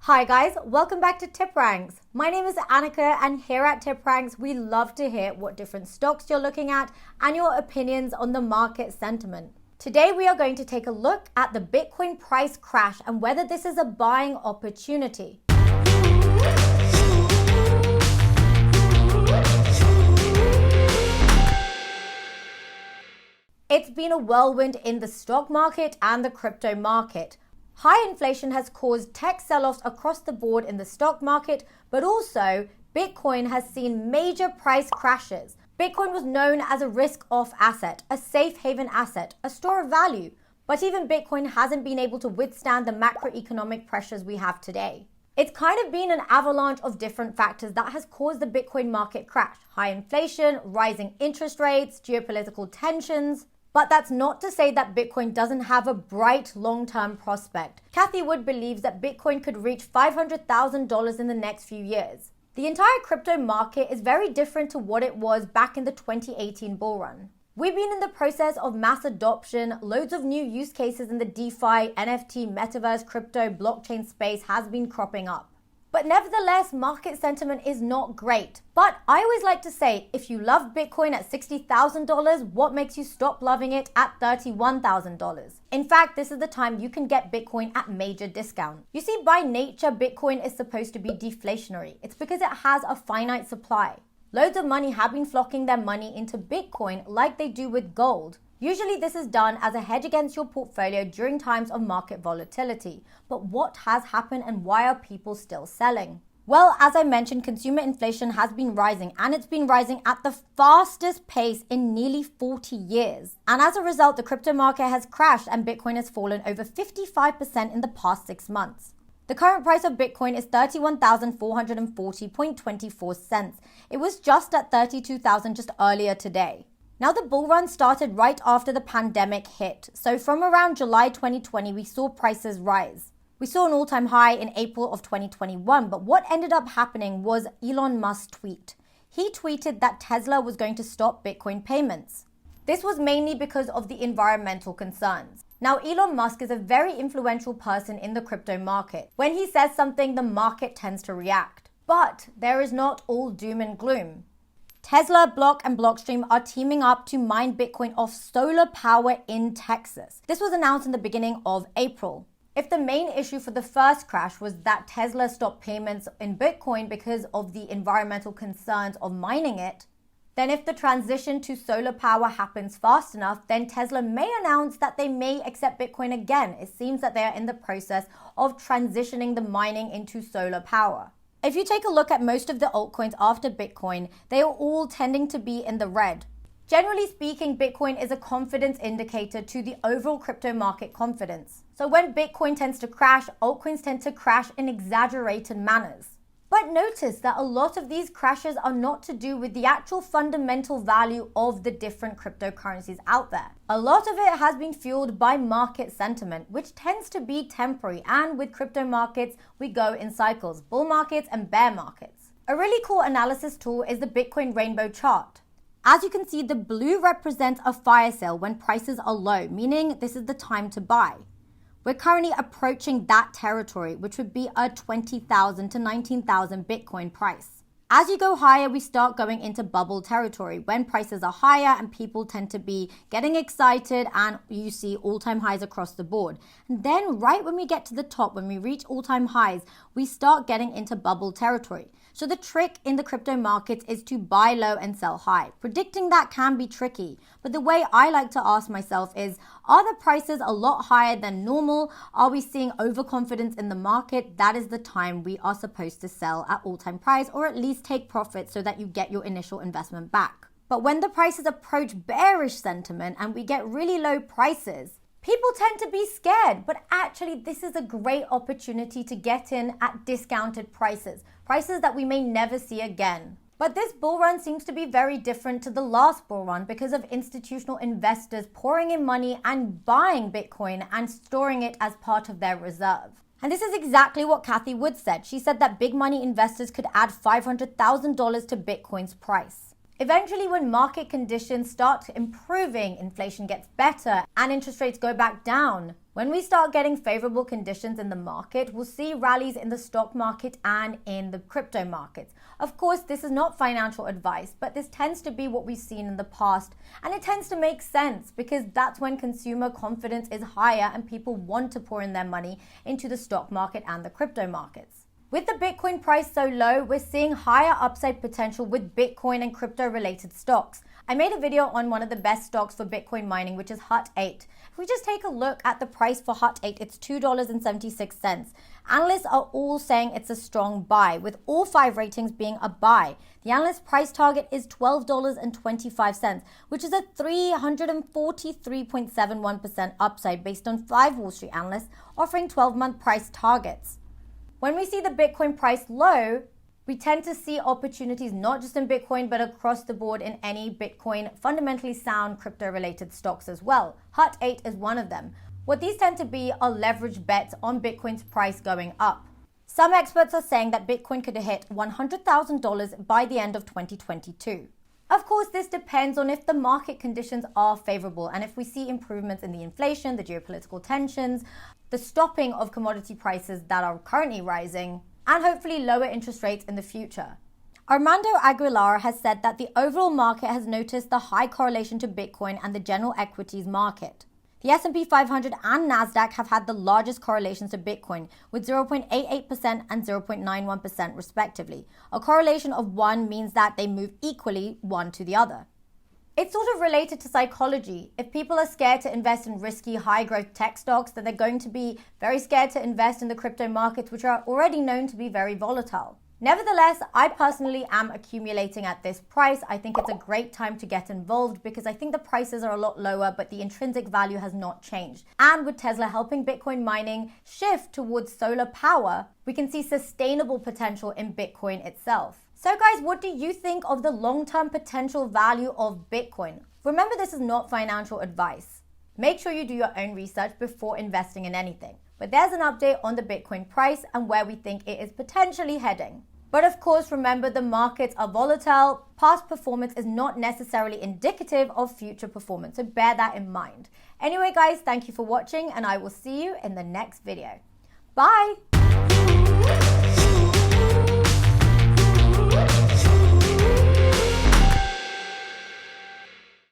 Hi guys, welcome back to TipRanks. My name is Annika and here at TipRanks we love to hear what different stocks you're looking at and your opinions on the market sentiment. Today we are going to take a look at the Bitcoin price crash and whether this is a buying opportunity. It's been a whirlwind in the stock market and the crypto market. High inflation has caused tech sell-offs across the board in the stock market, but also Bitcoin has seen major price crashes. Bitcoin was known as a risk-off asset, a safe haven asset, a store of value. But even Bitcoin hasn't been able to withstand the macroeconomic pressures we have today. It's kind of been an avalanche of different factors that has caused the Bitcoin market crash. High inflation, rising interest rates, geopolitical tensions. But that's not to say that Bitcoin doesn't have a bright long-term prospect. Cathie Wood believes that Bitcoin could reach $500,000 in the next few years. The entire crypto market is very different to what it was back in the 2018 bull run. We've been in the process of mass adoption, loads of new use cases in the DeFi, NFT, metaverse, crypto, blockchain space has been cropping up. But nevertheless, market sentiment is not great. But I always like to say, if you love Bitcoin at $60,000, what makes you stop loving it at $31,000? In fact, this is the time you can get Bitcoin at major discount. You see, by nature, Bitcoin is supposed to be deflationary. It's because it has a finite supply. Loads of money have been flocking their money into Bitcoin like they do with gold. Usually this is done as a hedge against your portfolio during times of market volatility. But what has happened and why are people still selling? Well, as I mentioned, consumer inflation has been rising and it's been rising at the fastest pace in nearly 40 years. And as a result, the crypto market has crashed and Bitcoin has fallen over 55% in the past 6 months. The current price of Bitcoin is $31,440.24. It was just at $32,000 just earlier today. Now, the bull run started right after the pandemic hit. So from around July 2020, we saw prices rise. We saw an all-time high in April of 2021, but what ended up happening was Elon Musk's tweet. He tweeted that Tesla was going to stop Bitcoin payments. This was mainly because of the environmental concerns. Now, Elon Musk is a very influential person in the crypto market. When he says something, the market tends to react. But there is not all doom and gloom. Tesla, Block, and Blockstream are teaming up to mine Bitcoin off solar power in Texas. This was announced in the beginning of April. If the main issue for the first crash was that Tesla stopped payments in Bitcoin because of the environmental concerns of mining it, then if the transition to solar power happens fast enough, then Tesla may announce that they may accept Bitcoin again. It seems that they are in the process of transitioning the mining into solar power. If you take a look at most of the altcoins after Bitcoin, they are all tending to be in the red. Generally speaking, Bitcoin is a confidence indicator to the overall crypto market confidence. So when Bitcoin tends to crash, altcoins tend to crash in exaggerated manners. But notice that a lot of these crashes are not to do with the actual fundamental value of the different cryptocurrencies out there. A lot of it has been fueled by market sentiment, which tends to be temporary. And with crypto markets, we go in cycles, bull markets and bear markets. A really cool analysis tool is the Bitcoin rainbow chart. As you can see, the blue represents a fire sale when prices are low, meaning this is the time to buy. We're currently approaching that territory, which would be a 20,000 to 19,000 Bitcoin price. As you go higher, we start going into bubble territory when prices are higher and people tend to be getting excited and you see all-time highs across the board. And then right when we get to the top, when we reach all-time highs, we start getting into bubble territory. So the trick in the crypto markets is to buy low and sell high. Predicting that can be tricky, but the way I like to ask myself is, are the prices a lot higher than normal? Are we seeing overconfidence in the market? That is the time we are supposed to sell at all-time price or at least take profit so that you get your initial investment back. But when the prices approach bearish sentiment and we get really low prices, people tend to be scared, but actually this is a great opportunity to get in at discounted prices that we may never see again. But this bull run seems to be very different to the last bull run because of institutional investors pouring in money and buying Bitcoin and storing it as part of their reserve. And this is exactly what Cathie Wood said. She said that big money investors could add $500,000 to Bitcoin's price. Eventually, when market conditions start improving, inflation gets better, and interest rates go back down, when we start getting favorable conditions in the market, we'll see rallies in the stock market and in the crypto markets. Of course, this is not financial advice, but this tends to be what we've seen in the past, and it tends to make sense because that's when consumer confidence is higher and people want to pour in their money into the stock market and the crypto markets. With the Bitcoin price so low, we're seeing higher upside potential with Bitcoin and crypto-related stocks. I made a video on one of the best stocks for Bitcoin mining, which is Hut 8. If we just take a look at the price for Hut 8, it's $2.76. Analysts are all saying it's a strong buy, with all 5 ratings being a buy. The analyst price target is $12.25, which is a 343.71% upside based on 5 Wall Street analysts offering 12-month price targets. When we see the Bitcoin price low, we tend to see opportunities not just in Bitcoin, but across the board in any Bitcoin fundamentally sound crypto-related stocks as well. Hut 8 is one of them. What these tend to be are leveraged bets on Bitcoin's price going up. Some experts are saying that Bitcoin could hit $100,000 by the end of 2022. Of course, this depends on if the market conditions are favorable and if we see improvements in the inflation, the geopolitical tensions, the stopping of commodity prices that are currently rising, and hopefully lower interest rates in the future. Armando Aguilar has said that the overall market has noticed the high correlation to Bitcoin and the general equities market. The S&P 500 and Nasdaq have had the largest correlations to Bitcoin, with 0.88% and 0.91% respectively. A correlation of 1 means that they move equally one to the other. It's sort of related to psychology. If people are scared to invest in risky, high-growth tech stocks, then they're going to be very scared to invest in the crypto markets, which are already known to be very volatile. Nevertheless, I personally am accumulating at this price. I think it's a great time to get involved because I think the prices are a lot lower, but the intrinsic value has not changed. And with Tesla helping Bitcoin mining shift towards solar power, we can see sustainable potential in Bitcoin itself. So guys, what do you think of the long-term potential value of Bitcoin? Remember, this is not financial advice. Make sure you do your own research before investing in anything. But there's an update on the Bitcoin price and where we think it is potentially heading. But of course, remember, the markets are volatile. Past performance is not necessarily indicative of future performance, so bear that in mind. Anyway, guys, thank you for watching, and I will see you in the next video. Bye!